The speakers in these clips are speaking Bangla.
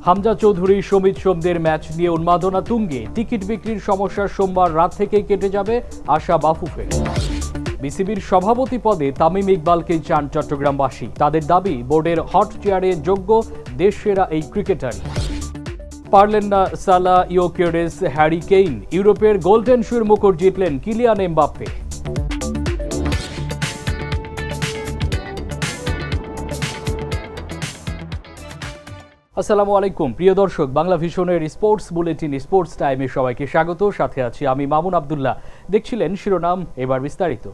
হামজা চৌধুরী সমিত সোমদের ম্যাচ নিয়ে উন্মাদনা তুঙ্গে। টিকিট বিক্রির সমস্যা সোমবার রাত থেকেই কেটে যাবে আশা বাফুফের। বিসিবির সভাপতি পদে তামিম ইকবালকেই চান চট্টগ্রামবাসী। তাদের দাবি বোর্ডের হট চেয়ারে যোগ্য দেশসেরা এই ক্রিকেটার। পারলেন না সালা, ইয়োকেরেস, হ্যারি কেইন। ইউরোপের গোল্ডেন শুর মুকুট জিতলেন কিলিয়ান এমবাপ্পে। আসসালামু আলাইকুম প্রিয় দর্শক, বাংলা ভিশনের স্পোর্টস বুলেটিন স্পোর্টস টাইমে সবাইকে স্বাগত। সাথে আছি আমি মামুন আবদুল্লাহ। দেখছিলেন শিরোনাম, এবার বিস্তারিত।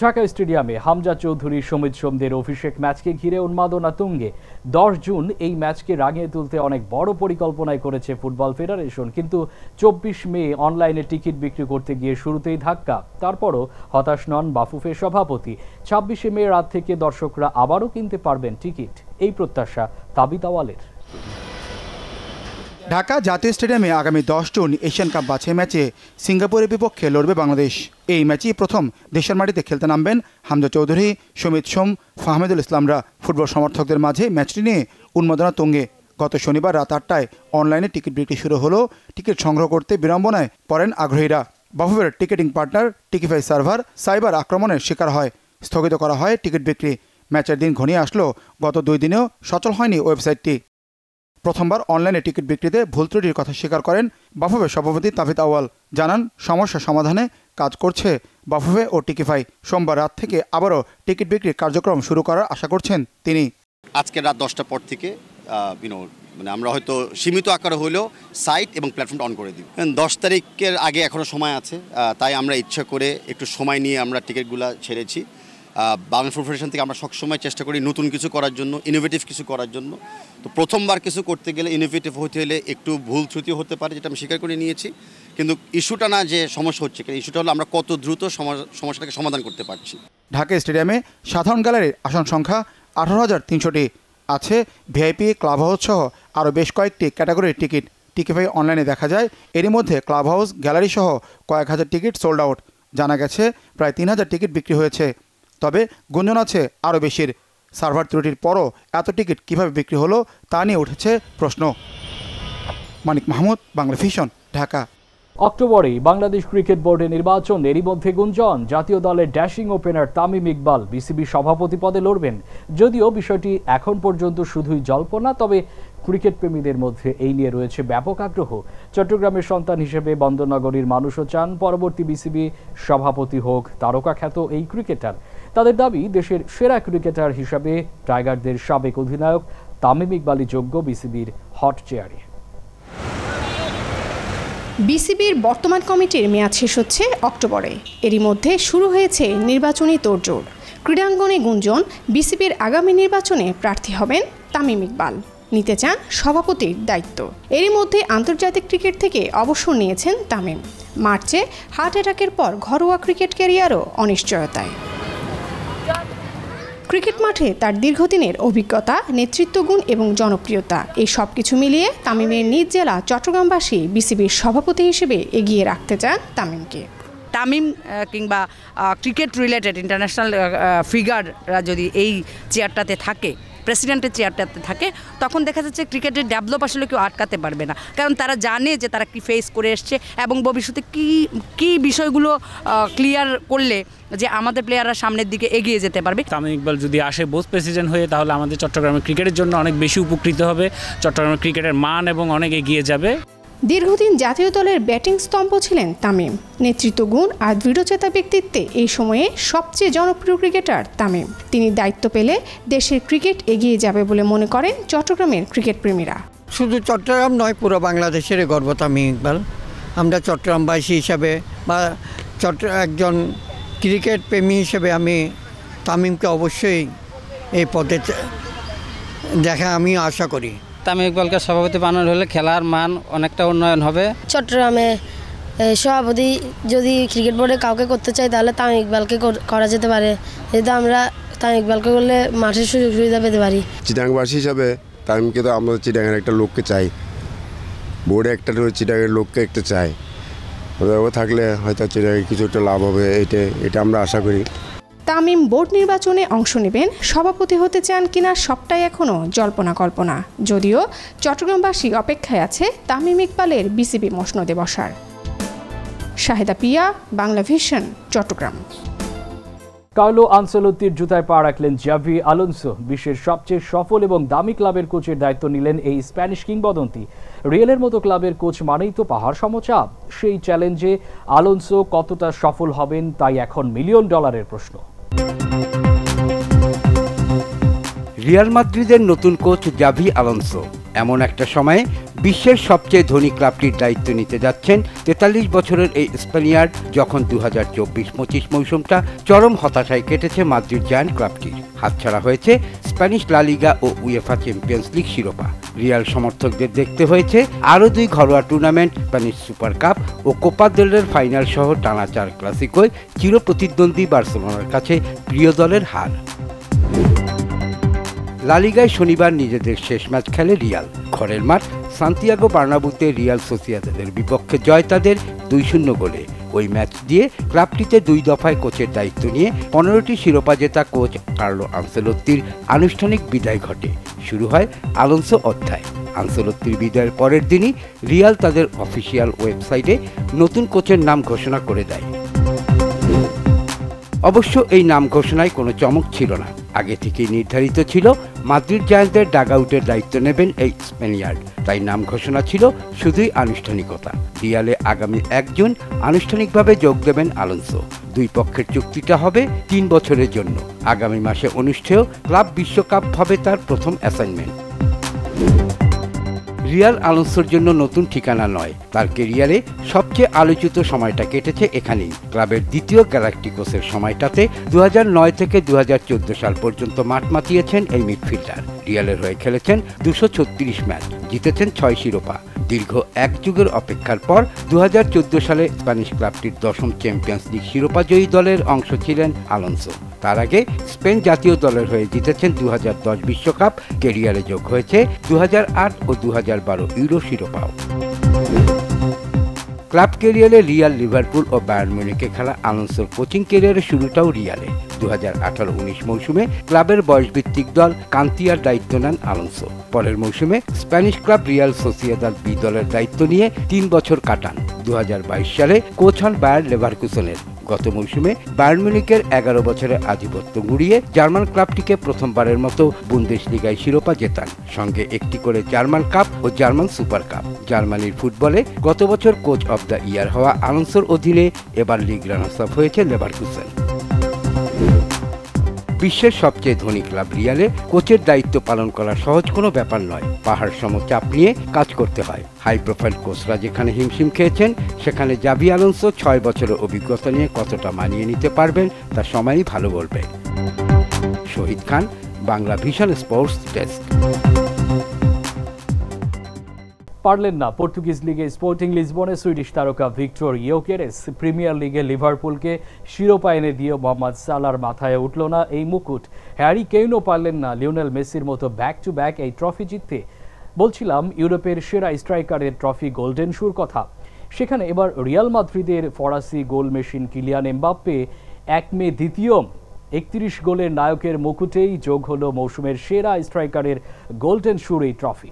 ঢাকা স্টেডিয়ামে হামজা চৌধুরী সমিত সোমদের অভিষেক ম্যাচকে ঘিরে উন্মাদনা তুঙ্গে। 10 জুন এই ম্যাচকে রাঙিয়ে তুলতে অনেক বড় পরিকল্পনাই করেছে ফুটবল ফেডারেশন, কিন্তু 24 মে অনলাইনে টিকিট বিক্রি করতে গিয়ে শুরুতেই ধাক্কা। তারপরও হতাশ নন বাফুফের সভাপতি। 26 মে রাত থেকে দর্শকরা আবারও কিনতে পারবেন টিকিট, এই প্রত্যাশা তাবিত আওয়ালের। ঢাকা জাতীয় স্টেডিয়ামে আগামী 10 জুন এশিয়ান কাপ বাছাই ম্যাচে সিঙ্গাপুরের বিপক্ষে লড়বে বাংলাদেশ। এই ম্যাচেই প্রথম দেশের মাটিতে খেলতে নামবেন হামজা চৌধুরী, সমিত সোম, ফাহমেদুল ইসলামরা। ফুটবল সমর্থকদের মাঝে ম্যাচটি নিয়ে উন্মাদনা তুঙ্গে। গত শনিবার রাত 8টায় অনলাইনে টিকিট বিক্রি শুরু হলো। টিকিট সংগ্রহ করতে বিড়ম্বনায় পড়েন আগ্রহীরা। বাফুফের টিকিটিং পার্টনার টিকিফাই সার্ভার সাইবার আক্রমণের শিকার হয়। স্থগিত করা হয় টিকিট বিক্রি। ম্যাচের দিন ঘনিয়ে আসলো, গত 2 দিনেও সচল হয়নি ওয়েবসাইটটি। প্রথমবার অনলাইনে টিকিট বিক্রিতে ভুল ত্রুটির কথা স্বীকার করেন বাফুফের সভাপতি তাবিত আওয়াল। জানান সমস্যা সমাধানে কাজ করছে বাফুফে ও টিকিফাই। সোমবার রাত থেকে আবারও টিকিট বিক্রির কার্যক্রম শুরু করার আশা করছেন তিনি। আজকে রাত 10টার পর থেকে আমরা হয়তো সীমিত আকারে হলেও সাইট এবং প্ল্যাটফর্মটা অন করে দিই। 10 তারিখের আগে এখনও সময় আছে, তাই আমরা ইচ্ছা করে একটু সময় নিয়ে আমরা টিকিটগুলো ছেড়েছি। বাংলা ফুটবল ফেডারেশন থেকে আমরা সবসময় চেষ্টা করি নতুন কিছু করার জন্য, ইনোভেটিভ কিছু করার জন্য। তো প্রথমবার কিছু করতে গেলে ইনোভেটিভ হতে হলে একটু ভুল ত্রুটি হতে পারে, যেটা আমি স্বীকার করে নিয়েছি। কিন্তু ইস্যুটা না যে সমস্যা হচ্ছে, কিন্তু ইস্যুটা হলো আমরা কত দ্রুত সমস্যাটাকে সমাধান করতে পারছি। ঢাকা স্টেডিয়ামে সাধারণ গ্যালারির আসন সংখ্যা 18,300টি। আছে ভিআইপি, ক্লাব হাউস সহ আরও বেশ কয়েকটি ক্যাটাগরির টিকিট। টিকিফাই অনলাইনে দেখা যায় এরই মধ্যে ক্লাব হাউস, গ্যালারি সহ কয়েক হাজার টিকিট সোল্ড আউট। জানা গেছে প্রায় 3000 টিকিট বিক্রি হয়েছে। তবে গুঞ্জন আছে আরও বেশির। সার্ভার ত্রুটির পরও এত টিকিট কীভাবে বিক্রি হলো তা নিয়ে উঠেছে প্রশ্ন। মানিক মাহমুদ, বাংলা ভিশন, ঢাকা। অক্টোবরেই বাংলাদেশ ক্রিকেট বোর্ডের নির্বাচন। এরই মধ্যে গুঞ্জন জাতীয় দলের dashing opener Tamim Iqbal BCB সভাপতি পদে লড়বেন। যদিও বিষয়টি এখন পর্যন্ত শুধুই জল্পনা, তবে ক্রিকেট প্রেমীদের মধ্যে এই নিয়ে রয়েছে ব্যাপক আগ্রহ। চট্টগ্রামের সন্তান হিসেবে বন্দরনগরীর মানুষও চান পরবর্তী বিসিবি সভাপতি হোক তারকা খ্যাত এই ক্রিকেটার। তাদের দাবি দেশের সেরা ক্রিকেটার হিসাবে টাইগারদের সাবেক অধিনায়ক তামিম ইকবালই যোগ্য বিসিবির হট চেয়ারে। বিসিবির বর্তমান কমিটির মেয়াদ শেষ হচ্ছে অক্টোবরে। এরই মধ্যে শুরু হয়েছে নির্বাচনী তোড়জোড়। ক্রীড়াঙ্গনে গুঞ্জন বিসিবির আগামী নির্বাচনে প্রার্থী হবেন তামিম ইকবাল, নিতে চান সভাপতির দায়িত্ব। এরই মধ্যে আন্তর্জাতিক ক্রিকেট থেকে অবসর নিয়েছেন তামিম। মার্চে হার্ট অ্যাটাকের পর ঘরোয়া ক্রিকেট ক্যারিয়ারও অনিশ্চয়তায়। ক্রিকেট মাঠে তার দীর্ঘদিনের অভিজ্ঞতা, নেতৃত্বগুণ এবং জনপ্রিয়তা, এই সব কিছু মিলিয়ে তামিমের নিজ জেলা চট্টগ্রামবাসী বিসিবির সভাপতি হিসেবে এগিয়ে রাখতে চান তামিমকে। তামিম কিংবা ক্রিকেট রিলেটেড ইন্টারন্যাশনাল ফিগাররা যদি এই চেয়ারটাতে থাকে, প্রেসিডেন্টের চেয়ারটাতে থাকে, তখন দেখা যাচ্ছে ক্রিকেটের ডেভেলপ আসলে কেউ আটকাতে পারবে না। কারণ তারা জানে যে তারা কি ফেস করে এসছে এবং ভবিষ্যতে কি বিষয়গুলো ক্লিয়ার করলে যে আমাদের প্লেয়াররা সামনের দিকে এগিয়ে যেতে পারবে। তামিম ইকবাল যদি আসে বোস প্রেসিডেন্ট হয়ে, তাহলে আমাদের চট্টগ্রামের ক্রিকেটের জন্য অনেক বেশি উপকৃত হবে। চট্টগ্রামের ক্রিকেটের মান এবং অনেক এগিয়ে যাবে। দীর্ঘদিন জাতীয় দলের ব্যাটিং স্তম্ভ ছিলেন তামিম। নেতৃত্বগুণ আর দৃঢ়চেতা ব্যক্তিত্বে এই সময়ে সবচেয়ে জনপ্রিয় ক্রিকেটার তামিম। তিনি দায়িত্ব পেলে দেশের ক্রিকেট এগিয়ে যাবে বলে মনে করেন চট্টগ্রামের ক্রিকেট প্রেমীরা। শুধু চট্টগ্রাম নয়, পুরো বাংলাদেশের গর্ব তামিম ইকবাল। আমরা চট্টগ্রামবাসী হিসাবে বা একজন ক্রিকেট প্রেমী হিসেবে আমি তামিমকে অবশ্যই এই পদে আমি আশা করি। তামিম ইকবালকে সভাপতি বানানো হলে খেলার মান অনেকটা উন্নয়ন হবে। চট্টগ্রামে সভাপতি যদি ক্রিকেট বোর্ডে কাউকে করতে চাই তাহলে তামিম ইকবালকে করা যেতে পারে। যেহেতু আমরা তামিম ইকবালকে করলে মাঠের সুযোগ সুবিধা পেতে পারি। চিটাংবাসী হিসাবে তামিমকে তো আমরা চিটাংয়ের একটা লোককে চাই, বোর্ডে একটা চিটাংয়ের লোককে একটা চাই। ও থাকলে হয়তো চিটাংয়ে কিছু একটা লাভ হবে, এটা আমরা আশা করি। তামিম বোর্ড নির্বাচনে অংশ নেবেন, সভাপতি হতে চান কিনা সবটাই এখনও জল্পনা কল্পনা। যদিও চট্টগ্রামবাসী অপেক্ষায় আছে তামিম ইকবালের বিসিবি মসনদে বসার। শাহেদা পিয়া, বাংলা ভিশন, চট্টগ্রাম। কার্লো আনসেলোত্তির জুতায় পা রাখলেন জাভি আলোনসো। বিশ্বের সবচেয়ে সফল এবং দামি ক্লাবের কোচের দায়িত্ব নিলেন এই স্প্যানিশ কিংবদন্তি। রিয়ালের মতো ক্লাবের কোচ মানেই তো পাহাড় সমচাপ। সেই চ্যালেঞ্জে আলোনসো কতটা সফল হবেন তাই এখন $1,000,000 প্রশ্ন। রিয়াল মাদ্রিদের নতুন কোচ জাভি আলোনসো এমন একটা সময়ে বিশ্বের সবচেয়ে ধনী ক্লাবটির দায়িত্ব নিতে যাচ্ছেন 43 বছরের এই স্পেনিয়ার্ড, যখন 2024-25 মৌসুমটা চরম হতাশায় কেটেছে মাদ্রিদ জায়ান্ট ক্লাবটির। হাতছাড়া হয়েছে স্প্যানিশ লা লিগা ও উয়েফা চ্যাম্পিয়ন্স লিগ শিরোপা। রিয়াল সমর্থকদের দেখতে হয়েছে আরও 2 ঘরোয়া টুর্নামেন্ট, স্প্যানিশ সুপার কাপ ও কোপা দেল রের ফাইনাল সহ টানা 4 ক্লাসিকোয় চিরপ্রতিদ্বন্দ্বী বার্সেলোনার কাছে প্রিয় দলের হার। লা লিগায় শনিবার নিজেদের শেষ ম্যাচ খেলে রিয়াল। ঘরের মাঠ সান্তিয়াগো বার্নাবুতে রিয়াল সোসিয়েদাদের বিপক্ষে জয় তাদের 2-0 গোলে। ওই ম্যাচ দিয়ে ক্লাবটিতে 2 দফায় কোচের দায়িত্ব নিয়ে 15টি শিরোপা জেতা কোচ কার্লো আনসেলোত্তির আনুষ্ঠানিক বিদায় ঘটে। শুরু হয় আলোনসো অধ্যায়। আনসেলোত্তির বিদায়ের পরের দিনই রিয়াল তাদের অফিসিয়াল ওয়েবসাইটে নতুন কোচের নাম ঘোষণা করে দেয়। অবশ্য এই নাম ঘোষণায় কোনো চমক ছিল না। আগে থেকেই নির্ধারিত ছিল মাদ্রিদ জায়ান্টদের ডাগআউটের দায়িত্ব নেবেন এই স্পেনিয়ার্ড, তাই নাম ঘোষণা ছিল শুধুই আনুষ্ঠানিকতা। রিয়ালে আগামী 1 জুন আনুষ্ঠানিকভাবে যোগ দেবেন আলোনসো। 2 পক্ষের চুক্তিটা হবে 3 বছরের জন্য। আগামী মাসে অনুষ্ঠেয় ক্লাব বিশ্বকাপ হবে তার প্রথম অ্যাসাইনমেন্ট। রিয়াল আলোনসোর জন্য নতুন ঠিকানা নয়, তার ক্যারিয়ারে সবচেয়ে আলোচিত সময়টা কেটেছে এখানেই। ক্লাবের দ্বিতীয় গ্যালাক্টিকোসের সময়টাতে 2009 থেকে 2014 সাল পর্যন্ত মাঠ মাতিয়েছেন এই মিডফিল্ডার। রিয়ালের হয়ে খেলেছেন 236 ম্যাচ, জিতেছেন 6 শিরোপা। দীর্ঘ 1 যুগের অপেক্ষার পর 2014 সালে স্প্যানিশ ক্লাবটির 10ম চ্যাম্পিয়ন্স লিগ শিরোপাজয়ী দলের অংশ ছিলেন আলোনসো। তার আগে স্পেন জাতীয় দলের হয়ে জিতেছেন 2010 বিশ্বকাপ। ক্যারিয়ারে যোগ হয়েছে 2008 ও 2012 ইউরো শিরোপাও। ক্লাব ক্যারিয়ারে রিয়াল, লিভারপুল ও বায়ার্ন মিউনিখে খেলা আলোনসোর কোচিং ক্যারিয়ারের শুরুটাও রিয়ালে। 2018-19 মৌসুমে ক্লাবের বয়সভিত্তিক দল কান্তিয়ার দায়িত্ব নেন আলোনসো। পরের মৌসুমে Spanish club Real Sociedad B দলের দায়িত্ব নিয়ে 3 বছর কাটান। 2022 সালে কোচ হন বায়ার লেভারকুসেনের। গত মৌসুমে বায়ার্ন মিউনিখের 11 বছরের আধিপত্য গুড়িয়ে জার্মান ক্লাবটিকে প্রথমবারের মতো বুন্দেসলিগায় শিরোপা জেতান, সঙ্গে 1টি করে জার্মান কাপ ও জার্মান সুপার কাপ। জার্মানির ফুটবলে গত বছর কোচ অব দ্য ইয়ার হওয়া আলোনসোর অধীনে এবার লিগ রানার্স আপ হয়েছে লেভারকুসেন। বিশ্বের সবচেয়ে ধনী ক্লাব রিয়ালে কোচের দায়িত্ব পালন করা সহজ কোনো ব্যাপার নয়। পাহাড় সম চাপ নিয়ে কাজ করতে হয়। হাই প্রোফাইল কোচরা যেখানে হিমশিম খেয়েছেন, সেখানে জাভি আলোনসো 6 বছরের অভিজ্ঞতা নিয়ে কতটা মানিয়ে নিতে পারবেন তা সময়ই ভালো বলবে। শহীদ খান, বাংলা ভিশন স্পোর্টস ডেস্ক। পারলেন না পর্তুগিজ লিগে স্পোর্টিং লিসবনে সুইডিশ তারকা ভিক্টর ইয়োকেরেস। প্রিমিয়ার লিগে লিভারপুলকে শিরোপা এনে দিয়ে মোহাম্মদ সালার মাথায় উঠল না এই মুকুট। হ্যারি কেইনও পারলেন না লিওনেল মেসির মতো ব্যাক টু ব্যাক এই ট্রফি জিততে। বলছিলাম ইউরোপের সেরা স্ট্রাইকারের ট্রফি গোল্ডেন শুর কথা। সেখানে এবার রিয়াল মাদ্রিদের ফরাসি গোল মেশিন কিলিয়ান এমবাপ্পে 1 মে দ্বিতীয় 31 গোলের নায়কের মুকুটেই যোগ হলো মৌসুমের সেরা স্ট্রাইকারের গোল্ডেন শুর এই ট্রফি।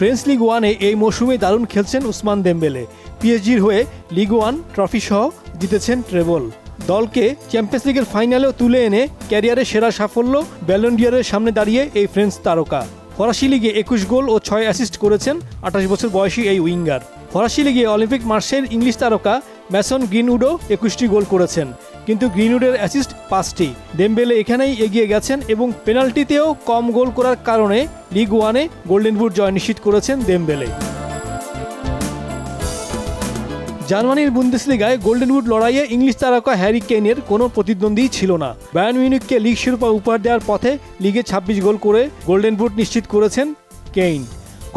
ফ্রেঞ্চ লিগ 1-এ এই মৌসুমে দারুণ খেলছেন উসমান দেমবেলে। পিএসজির হয়ে লিগ 1 ট্রফি সহ জিতেছেন ট্রেবল। দলকে চ্যাম্পিয়ন্স লিগের ফাইনালেও তুলে এনে ক্যারিয়ারে সেরা সাফল্য। ব্যালন ডি'অরের সামনে দাঁড়িয়ে এই ফ্রেঞ্চ তারকা। ফরাসি লিগে 21 গোল ও 6 অ্যাসিস্ট করেছেন 28 বছর বয়সী এই উইঙ্গার। ফরাসি লিগে অলিম্পিক মার্সের ইংলিশ তারকা ম্যাসন গ্রিনউডও 21টি গোল করেছেন, কিন্তু গ্রিনউডের অ্যাসিস্ট 5টি। দেমবেলে এখানেই এগিয়ে গেছেন এবং পেনাল্টিতেও কম গোল করার কারণে লিগ 1-এ গোল্ডেন বুট জয় নিশ্চিত করেছেন দেমবেলে। জার্মানির বুন্দেসলিগায় গোল্ডেন বুট লড়াইয়ে ইংলিশ তারকা হ্যারি কেইনের কোনো প্রতিদ্বন্দ্বী ছিল না। বায়ার্ন মিউনিখকে লিগ শিরোপা উপহার দেওয়ার পথে লিগে 26 গোল করে গোল্ডেন বুট নিশ্চিত করেছেন কেইন।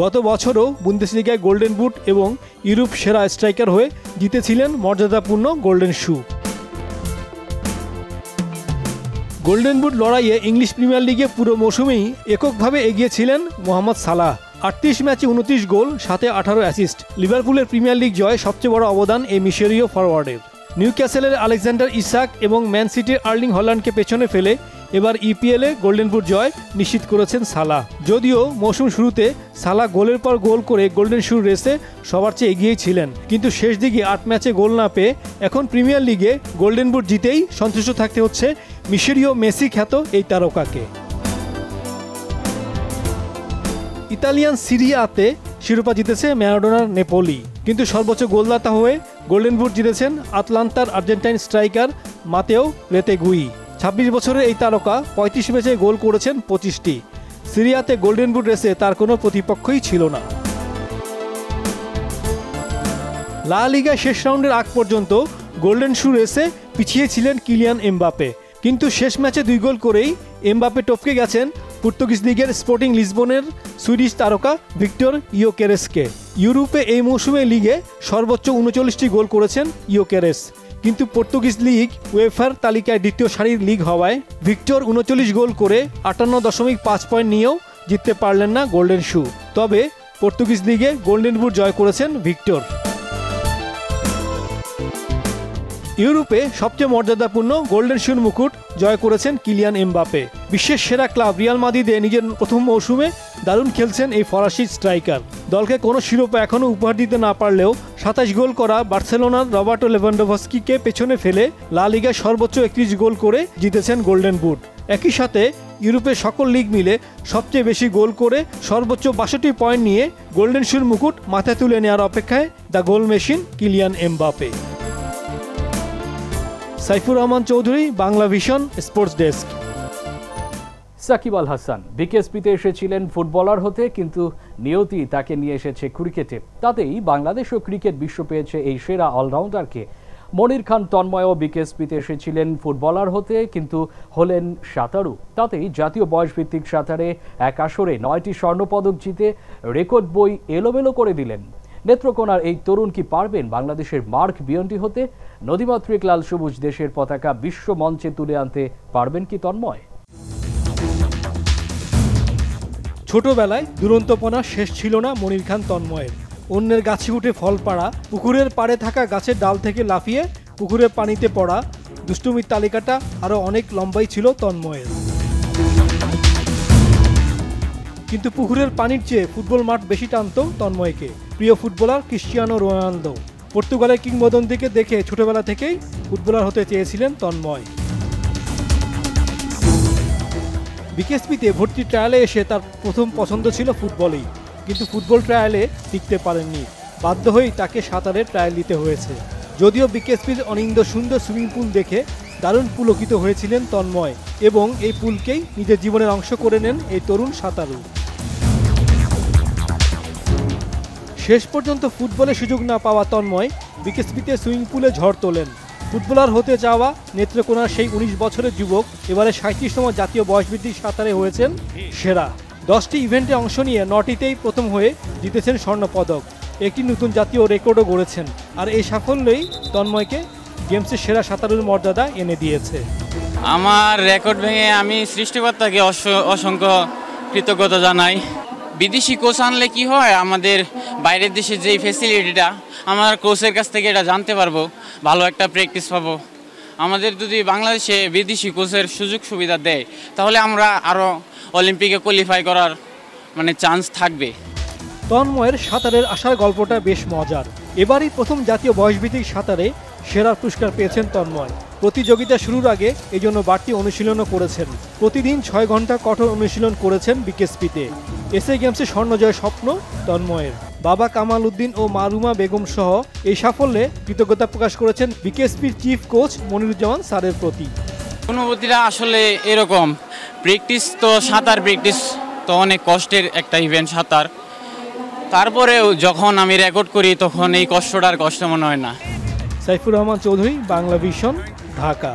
গত বছরও বুন্দেসলিগায় গোল্ডেন বুট এবং ইউরোপ সেরা স্ট্রাইকার হয়ে জিতেছিলেন মর্যাদাপূর্ণ গোল্ডেন শু। গোল্ডেন বুট লড়াইয়ে ইংলিশ প্রিমিয়ার লিগে পুরো মৌসুমেই এককভাবে এগিয়েছিলেন মোহাম্মদ সালাহ। 38 ম্যাচে 29 গোল, সাথে 18 অ্যাসিস্ট। লিভারপুলের প্রিমিয়ার লিগ জয়ে সবচেয়ে বড় অবদান এই মিশরীয় ফরওয়ার্ডের। নিউক্যাসেলের আলেকজান্ডার ইসাক এবং ম্যান সিটির আর্লিং হল্যান্ডকে পেছনে ফেলে এবার ইপিএলে গোল্ডেন বুট জয় নিশ্চিত করেছেন সালাহ। যদিও মৌসুম শুরুতে সালাহ গোলের পর গোল করে গোল্ডেন শুর রেসে সবার চেয়ে এগিয়েই ছিলেন, কিন্তু শেষ দিকে 8 ম্যাচে গোল না পেয়ে এখন প্রিমিয়ার লিগে গোল্ডেন বুট জিতেই সন্তুষ্ট থাকতে হচ্ছে মিশরীয় মেসি খ্যাত এই তারকাকে। ইতালিয়ান সিরি আতে শিরোপা জিতেছে ম্যারাডোনার নেপোলি, কিন্তু সর্বোচ্চ গোলদাতা হয়ে গোল্ডেন বুট জিতেছেন আটলান্টার আর্জেন্টাইন স্ট্রাইকার মাতেও রেতেগুই। 26 বছরের এই তারকা 35 ম্যাচে গোল করেছেন 25টি। সিরিয়াতে গোল্ডেন বুট রেসে তার কোনো প্রতিপক্ষই ছিল না। লা লিগা শেষ রাউন্ডের আগ পর্যন্ত গোল্ডেন শু রেসে পিছিয়ে ছিলেন কিলিয়ান এমবাপে, কিন্তু শেষ ম্যাচে 2 গোল করেই এমবাপে টপকে গেছেন পর্তুগিজ লিগের স্পোর্টিং লিসবনের সুইডিশ তারকা ভিক্টর ইয়োকেরেসকে। ইউরোপে এই মৌসুমে লিগে সর্বোচ্চ 39টি গোল করেছেন ইয়োকেরেস, কিন্তু পর্তুগিজ লিগ উয়েফার তালিকায় দ্বিতীয় সারির লিগ হওয়ায় ভিক্টর 39 গোল করে 58.5 পয়েন্ট নিয়েও জিততে পারলেন না গোল্ডেন শু। তবে পর্তুগিজ লিগে গোল্ডেন বুট জয় করেছেন ভিক্টর। ইউরোপে সবচেয়ে মর্যাদাপূর্ণ গোল্ডেন শুর মুকুট জয় করেছেন কিলিয়ান এমবাপে। বিশ্বের সেরা ক্লাব রিয়াল মাদ্রিদে নিজের প্রথম মৌসুমে দারুণ খেলছেন এই ফরাসি স্ট্রাইকার। দলকে কোনো শিরোপা এখনও উপহার দিতে না পারলেও 27 গোল করা বার্সেলোনার রবার্টো লেভানডোভস্কিকে পেছনে ফেলে লা লিগায় সর্বোচ্চ 31 গোল করে জিতেছেন গোল্ডেন বুট। একই সাথে ইউরোপের সকল লিগ মিলে সবচেয়ে বেশি গোল করে সর্বোচ্চ 62 পয়েন্ট নিয়ে গোল্ডেন শুর মুকুট মাথায় তুলে নেওয়ার অপেক্ষায় the goal machine Kylian Mbappe. Saifur Rahman Chowdhury, Bangla Vision, sports desk. Shakib Al Hasan বিকেএসপিতে এসেছিলেন ফুটবলার হতে, কিন্তু নিয়তি তাকে নিয়ে এসেছে ক্রিকেটে। তাতেই বাংলাদেশ ও ক্রিকেট বিশ্ব পেয়েছে এই সেরা অলরাউন্ডারকে। মনির খান তন্ময়ও বিকেএসপিতে এসেছিলেন ফুটবলার হতে, কিন্তু হলেন সাঁতারু। তাতেই জাতীয় বয়সভিত্তিক সাঁতারে এক আসরে 9টি স্বর্ণপদক জিতে রেকর্ড বই এলোমেলো করে দিলেন। নেত্রকোনার এই তরুণ কি পারবেন বাংলাদেশের মার্ক বিয়ন্টি হতে? নদীমাতৃক লাল সবুজ দেশের পতাকা বিশ্ব মঞ্চে তুলে আনতে পারবেন কি তন্ময়? ছোটবেলায় দুরন্তপনা শেষ ছিল না মনির খান তন্ময়ের। অন্যের গাছে উঠে ফল পাড়া, পুকুরের পাড়ে থাকা গাছের ডাল থেকে লাফিয়ে পুকুরের পানিতে পড়া, দুষ্টুমির তালিকাটা আরও অনেক লম্বাই ছিল তন্ময়ের। কিন্তু পুকুরের পানির চেয়ে ফুটবল মাঠ বেশি টানত তন্ময়কে। প্রিয় ফুটবলার ক্রিশ্চিয়ানো রোনালদো, পর্তুগালের কিংবদন্তিকে দেখে ছোটবেলা থেকেই ফুটবলার হতে চেয়েছিলেন তন্ময়। বিকেএসপিতে ভর্তি ট্রায়ালে এসে তার প্রথম পছন্দ ছিল ফুটবলই, কিন্তু ফুটবল ট্রায়ালে টিকতে পারেননি। বাধ্য হয়েই তাকে সাঁতারের ট্রায়াল দিতে হয়েছে। যদিও বিকেএসপির অনিন্দ সুন্দর সুইমিং পুল দেখে দারুণ পুলকিত হয়েছিলেন তন্ময়, এবং এই পুলকেই নিজের জীবনের অংশ করে নেন এই তরুণ সাঁতারু। শেষ পর্যন্ত ফুটবলে সুযোগ না পাওয়া তন্ময় বিকেএসপিতে সুইমিং পুলে ঝড় তোলেন। ফুটবলার হতে যাওয়া নেত্রকোনার সেই 19 বছরের যুবক এবারে 37তম জাতীয় বয়সভিত্তিক সাঁতারে হয়েছেন সেরা। 10টি ইভেন্টে অংশ নিয়ে 9টিতেই প্রথম হয়ে জিতেছেন স্বর্ণপদক। একটি নতুন জাতীয় রেকর্ডও গড়েছেন। আর এই সাফল্যই তন্ময়কে গেমসের সেরা সাঁতারুর মর্যাদা এনে দিয়েছে। আমার রেকর্ড ভেঙে আমি সৃষ্টিকর্তাকে অসংখ্য কৃতজ্ঞতা জানাই। বিদেশি কোচ আনলে কি হয়, আমাদের বাইরের দেশের যেই ফ্যাসিলিটিটা আমার কোচের কাছ থেকে এটা জানতে পারবো, ভালো একটা প্র্যাকটিস পাবো। আমাদের যদি বাংলাদেশে বিদেশি কোচের সুযোগ সুবিধা দেয় তাহলে আমরা আরও অলিম্পিকে কোয়ালিফাই করার চান্স থাকবে। তন্ময়ের সাঁতারের আসার গল্পটা বেশ মজার। এবারই প্রথম জাতীয় বয়সভিত্তিক সাঁতারে সেরা পুরস্কার পেয়েছেন তন্ময়। প্রতিযোগিতা শুরুর আগে এই জন্য বাড়তি অনুশীলনও করেছেন। প্রতিদিন 6 ঘন্টা কঠোর অনুশীলন করেছেন বিকেএসপিতে। এসএ গেমসে স্বর্ণজয়ের স্বপ্ন তন্ময়ের। বাবা কামাল উদ্দিন ও মা রুমা বেগম সহ এই সাফল্যে কৃতজ্ঞতা প্রকাশ করেছেন বিকেএসপির চিফ কোচ মনিরুজ্জামান স্যারের প্রতি। অনুভূতিটা আসলে এরকম, প্র্যাকটিস তো সাঁতার প্র্যাকটিস তো অনেক কষ্টের একটা ইভেন্ট সাঁতার, তারপরেও যখন আমি রেকর্ড করি তখন এই কষ্টটার কষ্ট মনে হয় না। সাইফুর রহমান চৌধুরী, বাংলা ভিশন, ঢাকা।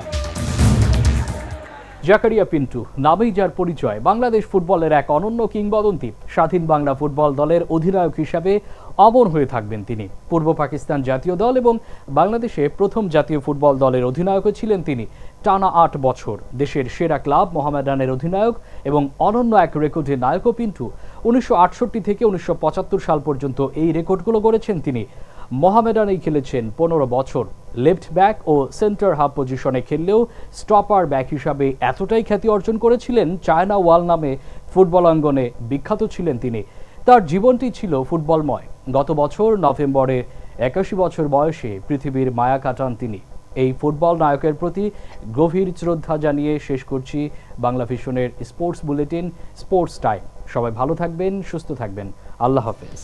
জাকারিয়া পিন্টু নামেই যার পরিচয় বাংলাদেশ ফুটবলের এক অনন্য কিংবদন্তি। স্বাধীন বাংলা ফুটবল দলের অধিনায়ক হিসাবে অমর হয়ে থাকবেন তিনি। পূর্ব পাকিস্তান জাতীয় দল এবং বাংলাদেশে প্রথম জাতীয় ফুটবল দলের অধিনায়কও ছিলেন তিনি টানা 8 বছর। দেশের সেরা ক্লাব মোহামেডানের অধিনায়ক এবং অনন্য এক রেকর্ডের নায়কও পিন্টু। 1968 থেকে 1975 সাল পর্যন্ত এই রেকর্ডগুলো গড়েছেন তিনি। মোহামেডানেই খেলেছেন 15 বছর। লেফট ব্যাক ও সেন্টার হাফ পজিশনে খেললেও স্টপার ব্যাক হিসাবে এতটাই খ্যাতি অর্জন করেছিলেন, চায়না ওয়াল নামে ফুটবল অঙ্গনে বিখ্যাত ছিলেন তিনি। তার জীবনটি ছিল ফুটবলময়। গত বছর নভেম্বরে 81 বছর বয়সে পৃথিবীর মায়া কাটান তিনি। এই ফুটবল নায়কের প্রতি গভীর শ্রদ্ধা জানিয়ে শেষ করছি বাংলা ভিশনের স্পোর্টস বুলেটিন স্পোর্টস টাইম। সবাই ভালো থাকবেন, সুস্থ থাকবেন। আল্লাহ হাফেজ।